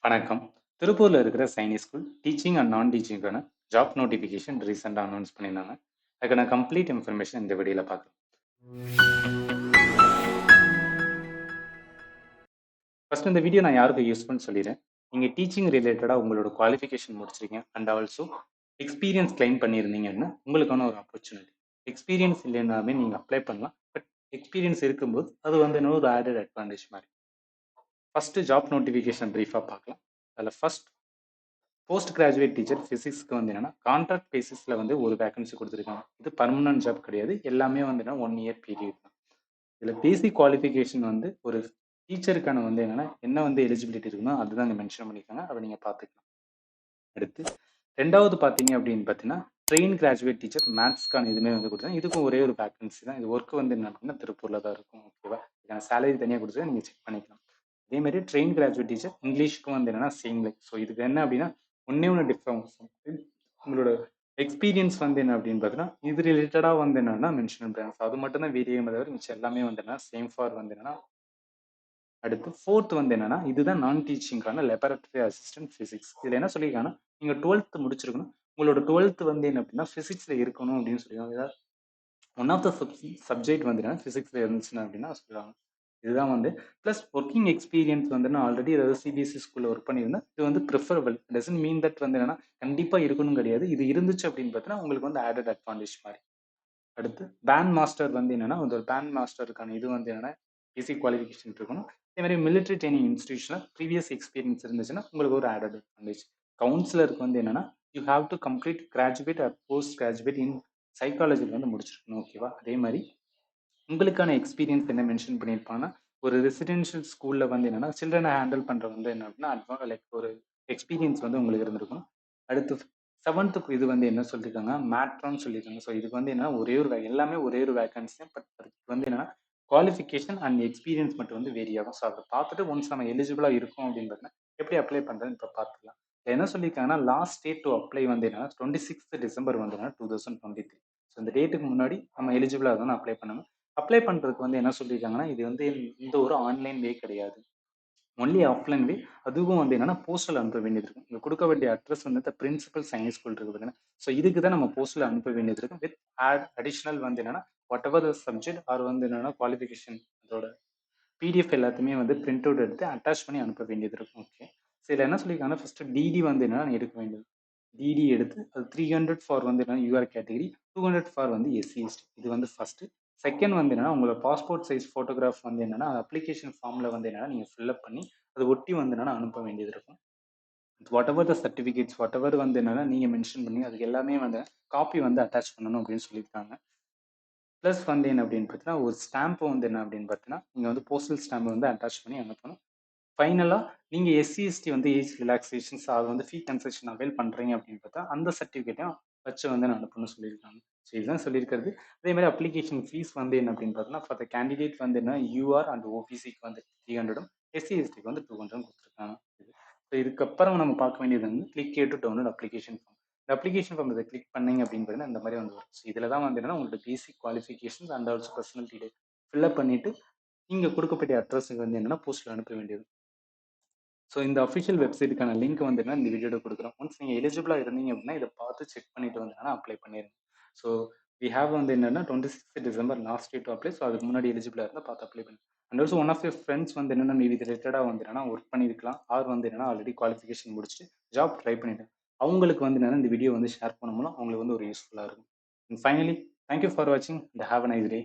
வணக்கம். திருப்பூர்ல இருக்கிற சைனிக் ஸ்கூல் டீச்சிங் அண்ட் நான் டீச்சிங்கான ஜாப் நோட்டிஃபிகேஷன் ரீசெண்டா அனௌன்ஸ் பண்ணியிருந்தாங்க. அதுக்கான கம்ப்ளீட் இன்ஃபர்மேஷன் இந்த வீடியோல பார்க்கலாம். ஃபர்ஸ்ட் இந்த வீடியோ நான் யாருக்கு யூஸ்ஃபுல்னு சொல்லிடுறேன். நீங்க டீச்சிங் ரிலேட்டடா உங்களோட குவாலிஃபிகேஷன் முடிச்சிருக்கீங்க அண்ட் ஆல்சோ எக்ஸ்பீரியன்ஸ் கிளைம் பண்ணியிருந்தீங்கன்னா உங்களுக்கான ஒரு ஆப்பர்ச்சுனிட்டி. எக்ஸ்பீரியன்ஸ் இல்லைனாலுமே நீங்க அப்ளை பண்ணலாம். பட் எக்ஸ்பீரியன்ஸ் இருக்கும்போது அது வந்து இன்னும் ஒரு ஆடட் அட்வான்டேஜ் மாதிரி. ஃபர்ஸ்ட் ஜாப் நோட்டிஃபிகேஷன் பிரீஃபா பார்க்கலாம். அதில் ஃபர்ஸ்ட் போஸ்ட் கிராஜுவேட் டீச்சர் ஃபிசிக்ஸ்க்கு வந்து என்னன்னா கான்ட்ராக்ட் பேசிஸ்ல வந்து ஒரு வேகன்சி கொடுத்துருக்காங்க. இது பர்மனன்ட் ஜாப் கிடையாது. எல்லாமே வந்து என்ன 1 இயர் பீரியட் தான். இதுல பேசிக் குவாலிஃபிகேஷன் வந்து ஒரு டீச்சருக்கான வந்து என்னன்னா என்ன வந்து எலிஜிபிலிட்டி இருக்குன்னா அதுதான் இங்க மென்ஷன் பண்ணிருக்காங்க. அதை நீங்க பாத்துக்கலாம். அடுத்து ரெண்டாவது பாத்தீங்க அப்படின்னு பாத்தீங்கன்னா ட்ரெயின் கிராஜுவேட் டீச்சர் மேத்ஸ்க்கான இதுமே வந்து கொடுத்தாங்க. இதுக்கும் ஒரே ஒரு வேகன்சி தான். இது ஒர்க் வந்து என்ன அப்படின்னா திருப்பூர்ல தான் இருக்கும். ஓகேவா? இதுக்கான சேலரி தனியாக கொடுத்து நீங்க செக் பண்ணிக்கலாம். அதே மாதிரி ட்ரெயின் கிராஜுவேட் டீச்சர் இங்கிலீஷ்க்கும் வந்து என்னன்னா சேம் லைக். ஸோ இதுக்கு என்ன அப்படின்னா ஒன்னே ஒன்று டிஃப்ரென்ஸ் உங்களோட எக்ஸ்பீரியன்ஸ் வந்து என்ன அப்படின்னு பார்த்தீங்கன்னா இது ரிலேட்டடாக வந்து என்னன்னா மென்ஷன் பண்ணுறாங்க. ஸோ அது மட்டும் தான் வேரியம் தவிர மிச்சம் எல்லாமே வந்து என்ன சேம் ஃபார் வந்து என்னன்னா. அடுத்து ஃபோர்த் வந்து என்னன்னா இதுதான் நான் டீச்சிங்கான லெபரட்டரி அசிஸ்டன்ட் ஃபிசிக்ஸ். இதில் என்ன சொல்லியிருக்காங்கன்னா நீங்கள் 12th முடிச்சிருக்கணும். உங்களோட 12th வந்து என்ன அப்படின்னா ஃபிசிக்ஸில் இருக்கணும் அப்படின்னு சொல்லியிருக்காங்க. ஒன் ஆஃப் த சப்ஜெக்ட் வந்து என்ன ஃபிசிக்ஸில் இருந்துச்சுன்னா அப்படின்னா சொல்லுவாங்க. இதுதான் வந்து ப்ளஸ் ஒர்க்கிங் எக்ஸ்பீரியன்ஸ் வந்து நான் ஆல்ரெடி ஏதாவது சிபிஎஸ்சி ஸ்கூலில் ஒர்க் பண்ணியிருந்தேன். இது வந்து ப்ரிஃபரபிள். டசன்ட் மீன் தட் வந்து என்னன்னா கண்டிப்பாக இருக்கணும் கிடையாது. இது இருந்துச்சு அப்படின்னு பார்த்தீங்கன்னா உங்களுக்கு வந்து ஆடட் அட்வான்டேஜ் மாதிரி. அடுத்து பேண்ட் மாஸ்டர் வந்து என்னன்னா ஒரு பேண்ட் மாஸ்டருக்கான இது வந்து என்னன்னா பேசிக் குவாலிஃபிகேஷன் இருக்கணும். அதே மாதிரி மிலிட்ரி ட்ரைனிங் இன்ஸ்டியூஷனில் ப்ரீவியஸ் எக்ஸ்பீரியன்ஸ் இருந்துச்சுன்னா உங்களுக்கு ஒரு ஆடட் அட்வான்டேஜ். கவுன்சிலருக்கு வந்து என்னன்னா you have to complete graduate or post graduate in சைக்காலஜியில் வந்து முடிச்சிருக்கணும். ஓகேவா? அதே மாதிரி உங்களுக்கான எக்ஸ்பீரியன்ஸ் என்ன மென்ஷன் பண்ணியிருப்பாங்கன்னா ஒரு ரெசிடென்ஷியல் ஸ்கூல்ல வந்து என்னன்னா சில்ட்ரனை ஹேண்டில் பண்ற வந்து என்ன அப்படின்னா லைக் ஒரு எக்ஸ்பீரியன்ஸ் வந்து உங்களுக்கு இருந்திருக்கும். அடுத்து செவன்த்துக்கு இது வந்து என்ன சொல்லியிருக்காங்க மேட்ரான்னு சொல்லியிருக்காங்க. ஸோ இதுக்கு வந்து என்னன்னா ஒரே ஒரு எல்லாமே ஒரே ஒரு வேகன்சி. பட் அதுக்கு வந்து என்னன்னா குவாலிஃபிகேஷன் அண்ட் எக்ஸ்பீரியன்ஸ் மட்டும் வந்து வேரி ஆகும். ஸோ அதை பார்த்துட்டு ஒன்ஸ் நம்ம எலிஜிபிளா இருக்கும் அப்படின்னு பார்த்தீங்கன்னா எப்படி அப்ளை பண்றதுன்னு இப்போ பார்த்துக்கலாம். என்ன சொல்லியிருக்காங்கன்னா லாஸ்ட் டேட் டு அப்ளை வந்து என்னன்னா 26 டிசம்பர் வந்து 2023. ஸோ இந்த டேட்டுக்கு முன்னாடி நம்ம எலிஜிபிளா இருந்தாலும் அப்ளை பண்ணணும். அப்ளை பண்றதுக்கு வந்து என்ன சொல்லியிருக்காங்கன்னா இது வந்து இந்த ஒரு ஆன்லைன் வே கிடையாது. ஒன்லி ஆஃப்லைன் வே. அதுவும் வந்து என்னன்னா போஸ்டல் அனுப்ப வேண்டியது இருக்கும். இங்க கொடுக்க வேண்டிய அட்ரஸ் வந்து பிரின்சிபல் சயின்ஸ் ஸ்கூல் இருக்கு பார்த்தீங்கன்னா. ஸோ இதுக்கு தான் நம்ம போஸ்டல் அனுப்ப வேண்டியது இருக்கும். வித் அடிஷனல் வந்து என்னன்னா whatever the subject are வந்து என்னன்னா குவாலிஃபிகேஷன் அதோட பிடிஎஃப் எல்லாத்தையுமே வந்து பிரிண்ட் அவுட் எடுத்து அட்டாச் பண்ணி அனுப்ப வேண்டியது இருக்கும். ஓகே. ஸோ இதில் என்ன சொல்லியிருக்காங்கன்னா ஃபர்ஸ்ட் டிடி வந்து என்னன்னா எடுக்க வேண்டியது. டிடி எடுத்து அது 300 ஃபார் வந்து என்னன்னா யூஆர் கேட்டகரி, 200 ஃபார் வந்து எஸ்சி எஸ்டி. இது வந்து ஃபர்ஸ்ட். செகண்ட் வந்து என்னன்னா உங்களோட பாஸ்போர்ட் சைஸ் ஃபோட்டோகிராஃப் வந்து என்னன்னா அப்ளிகேஷன் ஃபார்ம்ல வந்து என்னன்னா நீங்க ஃபில்அப் பண்ணி அதை ஒட்டி வந்து என்னன்னா அனுப்ப வேண்டியது இருக்கும். Whatever the certificates whatever வந்து என்னன்னா நீங்க மென்ஷன் பண்ணி அதுக்கு எல்லாமே வந்து காப்பி வந்து அட்டாச் பண்ணணும் அப்படின்னு சொல்லியிருக்காங்க. ப்ளஸ் வந்து என்ன அப்படின்னு பார்த்தீங்கன்னா ஒரு ஸ்டாம்ப் வந்து என்ன அப்படின்னு பார்த்தீங்கன்னா நீங்க வந்து போஸ்டல் ஸ்டாம்ப் வந்து அட்டாச் பண்ணி அனுப்பணும். ஃபைனலா நீங்க எஸ்சி எஸ்டி வந்து ஏஜ் ரிலாக்ஸேஷன்ஸ் அது வந்து ஃபீ கன்செஷன் அவைல் பண்றீங்க அப்படின்னு பார்த்தா அந்த சர்டிஃபிகேட்டையும் வச்சு வந்து நான் அனுப்பணும்னு சொல்லியிருக்காங்க. ஸோ இதுதான் சொல்லியிருக்கிறது. அதே மாதிரி அப்ளிகேஷன் ஃபீஸ் வந்து என்ன அப்படின்னு பார்த்தோம்னா ஃபார் த கேண்டிடேட் வந்து என்ன யூஆர் அண்ட் ஓபிசிக்கு வந்து 300, எஸ்சி எஸ்டிக்கு வந்து 200 கொடுத்துருக்காங்க. ஸோ இதுக்கப்புறம் நம்ம பார்க்க வேண்டியது வந்து click to download application form. இந்த அப்ளிகேஷன் ஃபார்ம் இதை கிளிக் பண்ணீங்க அப்படின்னு பார்த்தீங்கன்னா இந்த மாதிரி வந்து வரும். ஸோ இதில் தான் வந்து என்னன்னா உங்களோட basic qualifications and also personal detail fill up பண்ணிட்டு நீங்க கொடுக்கப்பட்ட அட்ரஸுக்கு வந்து என்னன்னா போஸ்ட்ல அனுப்ப வேண்டியது. ஸோ இந்த அஃபிஷியல் வெப்சைட்டுக்கான லிங்க் வந்து இந்த வீடியோட கொடுக்குறோம். ஒன்ஸ் நீங்கள் எலிஜிபிளாக இருந்தீங்க அப்படின்னா இதை பார்த்து செக் பண்ணிட்டு வந்து அப்ளை பண்ணிடுங்க. ஸோ வி ஹேவ் வந்து என்னன்னா 26 December last date to apply. So அதுக்கு முன்னாடி எலிஜிபிளாக இருந்தால் பார்த்து அப்ளை பண்ணுங்க. And also one of your friends வந்து என்னன்னா மீதி ரிலேட்டடாக வந்து என்னன்னா ஒர்க் பண்ணியிருக்கலாம் ஆர் வந்து என்னன்னா ஆல்ரெடி குவாலிஃபிகேஷன் முடிச்சுட்டு ஜாப் ட்ரை பண்ணிட்டு அவங்களுக்கு வந்து என்னன்னா இந்த வீடியோ வந்து ஷேர் பண்ணும்போது அவங்களுக்கு வந்து ஒரு யூஸ்ஃபுல்லாக இருக்கும். அண்ட் ஃபைனலி தேங்க்யூ ஃபார் வாட்சிங் and have a nice day.